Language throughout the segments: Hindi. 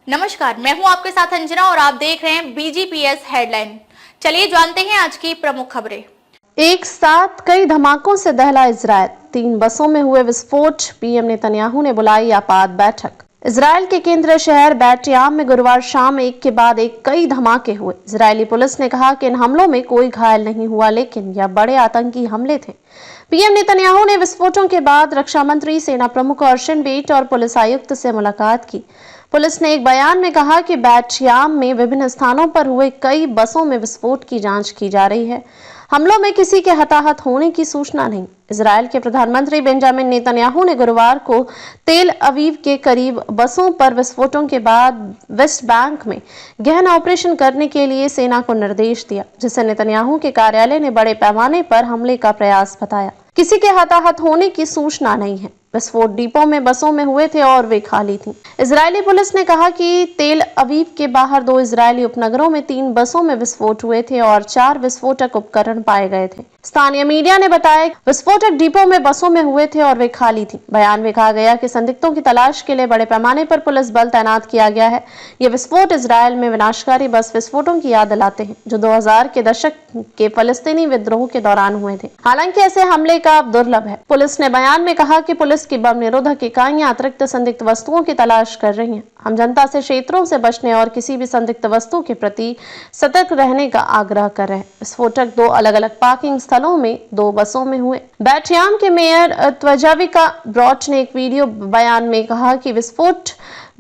नमस्कार, मैं हूं आपके साथ अंजना और आप देख रहे हैं बीजीपीएस हेडलाइन। चलिए जानते हैं आज की प्रमुख खबरें। एक साथ कई धमाकों से दहला इजरायल, 3 बसों में हुए विस्फोट, पीएम नेतन्याहू ने बुलाई आपात बैठक। इजरायल के केंद्रीय शहर बैट याम में गुरुवार शाम एक के बाद एक कई धमाके हुए। इजरायली पुलिस ने कहा कि इन हमलों में कोई घायल नहीं हुआ, लेकिन यह बड़े आतंकी हमले थे। पीएम नेतन्याहू ने विस्फोटों के बाद रक्षा मंत्री, सेना प्रमुख अर्शिन बेट और पुलिस आयुक्त से मुलाकात की। पुलिस ने एक बयान में कहा कि बैट याम में विभिन्न स्थानों पर हुए कई बसों में विस्फोट की जांच की जा रही है। हमलों में किसी के हताहत होने की सूचना नहीं। इजरायल के प्रधानमंत्री बेंजामिन नेतन्याहू ने गुरुवार को तेल अवीव के करीब बसों पर विस्फोटों के बाद वेस्ट बैंक में गहन ऑपरेशन करने के लिए सेना को निर्देश दिया, जिसे नेतन्याहू के कार्यालय ने बड़े पैमाने पर हमले का प्रयास बताया। किसी के हताहत होने की सूचना नहीं है। विस्फोट डिपो में बसों में हुए थे और वे खाली थीं। इजरायली पुलिस ने कहा कि तेल अवीव के बाहर 2 इजरायली उपनगरों में 3 बसों में विस्फोट हुए थे और 4 विस्फोटक उपकरण पाए गए थे। स्थानीय मीडिया ने बताया कि विस्फोटक डिपो में बसों में हुए थे और वे खाली थीं। बयान में कहा गया कि संदिग्धों की तलाश के लिए बड़े पैमाने पर पुलिस बल तैनात किया गया है। ये विस्फोट इजरायल में विनाशकारी बस विस्फोटों की याद दिलाते हैं, जो 2000 के दशक के फलस्तीनी विद्रोह के दौरान हुए थे। हालांकि ऐसे हमले का अब दुर्लभ है। पुलिस ने बयान में कहा कि पुलिस की बम निरोधक इकाइयां अतिरिक्त संदिग्ध वस्तुओं की तलाश कर रही हैं। हम जनता से क्षेत्रों से बचने और किसी भी संदिग्ध वस्तु के प्रति सतर्क रहने का आग्रह कर रहे हैं। विस्फोटक 2 अलग-अलग पार्किंग स्थलों में 2 बसों में हुए। बैट याम के मेयर त्वजाविका ब्रॉट ने एक वीडियो बयान में कहा कि विस्फोट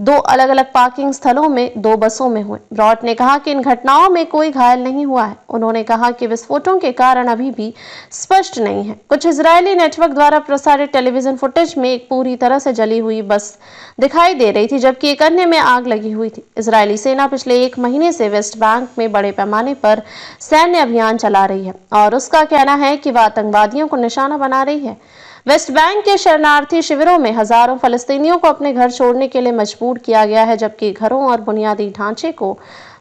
2 अलग-अलग पार्किंग स्थलों में 2 बसों में हुए। ब्रॉट ने कहा कि इन घटनाओं में कोई घायल नहीं हुआ है। उन्होंने कहा कि विस्फोटों के कारण अभी भी स्पष्ट नहीं है। कुछ इजरायली नेटवर्क द्वारा प्रसारित टेलीविजन फुटेज में एक पूरी तरह से जली हुई बस दिखाई दे रही थी, जबकि एक अन्य में आग लगी हुई थी। इजरायली सेना पिछले 1 महीने से वेस्ट बैंक में बड़े पैमाने पर सैन्य अभियान चला रही है और उसका कहना है कि वह आतंकवादियों को निशाना बना रही है। वेस्ट बैंक के शरणार्थी शिविरों में हजारों फलस्तीनियों को अपने घर छोड़ने के लिए मजबूर किया गया है, जबकि घरों और बुनियादी ढांचे को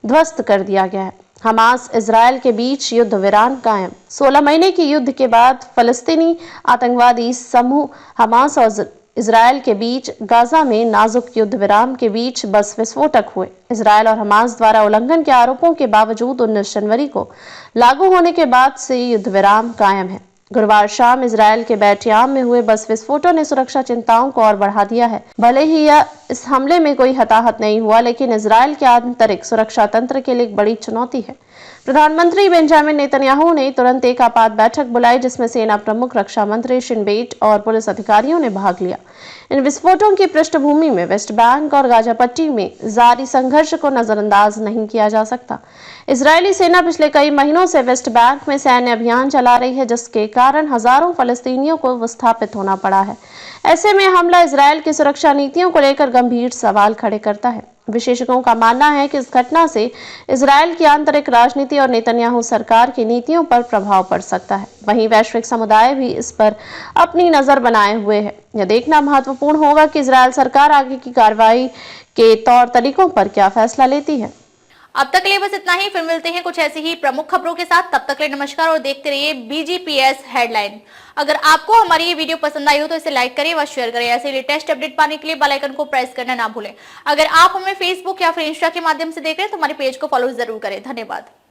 ध्वस्त कर दिया गया है। हमास इजरायल के बीच युद्ध विराम कायम। 16 महीने की युद्ध के बाद फलस्तीनी आतंकवादी समूह हमास और इजरायल के बीच गाजा में नाजुक युद्ध विराम के बीच बस विस्फोटक हुए। इजरायल और हमास द्वारा उल्लंघन के आरोपों के बावजूद 19 जनवरी को लागू होने के बाद से युद्ध विराम कायम है। गुरुवार शाम इजरायल के बैट याम में हुए बस विस्फोटों ने सुरक्षा चिंताओं को और बढ़ा दिया है। भले ही इस हमले में कोई हताहत नहीं हुआ, लेकिन इजरायल के आंतरिक सुरक्षा तंत्र के लिए एक बड़ी चुनौती है। प्रधानमंत्री बेंजामिन नेतन्याहू ने तुरंत एक आपात बैठक बुलाई, जिसमें सेना प्रमुख, रक्षा मंत्री अर्शिन बेट और पुलिस अधिकारियों ने भाग लिया। इन विस्फोटों की पृष्ठभूमि में वेस्ट बैंक और गाजा पट्टी में जारी संघर्ष को नजरअंदाज नहीं किया जा सकता। इजरायली सेना पिछले कई महीनों से वेस्ट बैंक में सैन्य अभियान चला रही है, जिसके कारण हजारों फलस्तीनियों को विस्थापित होना पड़ा है। ऐसे में हमला इजरायल की सुरक्षा नीतियों को लेकर गंभीर सवाल खड़े करता है। विशेषज्ञों का मानना है कि इस घटना से इजरायल की आंतरिक राजनीति और नेतन्याहू सरकार की नीतियों पर प्रभाव पड़ सकता है। वहीं वैश्विक समुदाय भी इस पर अपनी नजर बनाए हुए है। यह देखना महत्वपूर्ण होगा कि इजरायल सरकार आगे की कार्रवाई के तौर तरीकों पर क्या फैसला लेती है। अब तक के लिए बस इतना ही। फिर मिलते हैं कुछ ऐसी ही प्रमुख खबरों के साथ। तब तक के लिए नमस्कार और देखते रहिए बीजीपीएस हेडलाइन। अगर आपको हमारी ये वीडियो पसंद आई हो तो इसे लाइक करें व शेयर करें। ऐसे लेटेस्ट अपडेट पाने के लिए बेल आइकन को प्रेस करना ना भूलें। अगर आप हमें फेसबुक या फिर इंस्टा के माध्यम से देख रहे हैं तो हमारे पेज को फॉलो जरूर करें। धन्यवाद।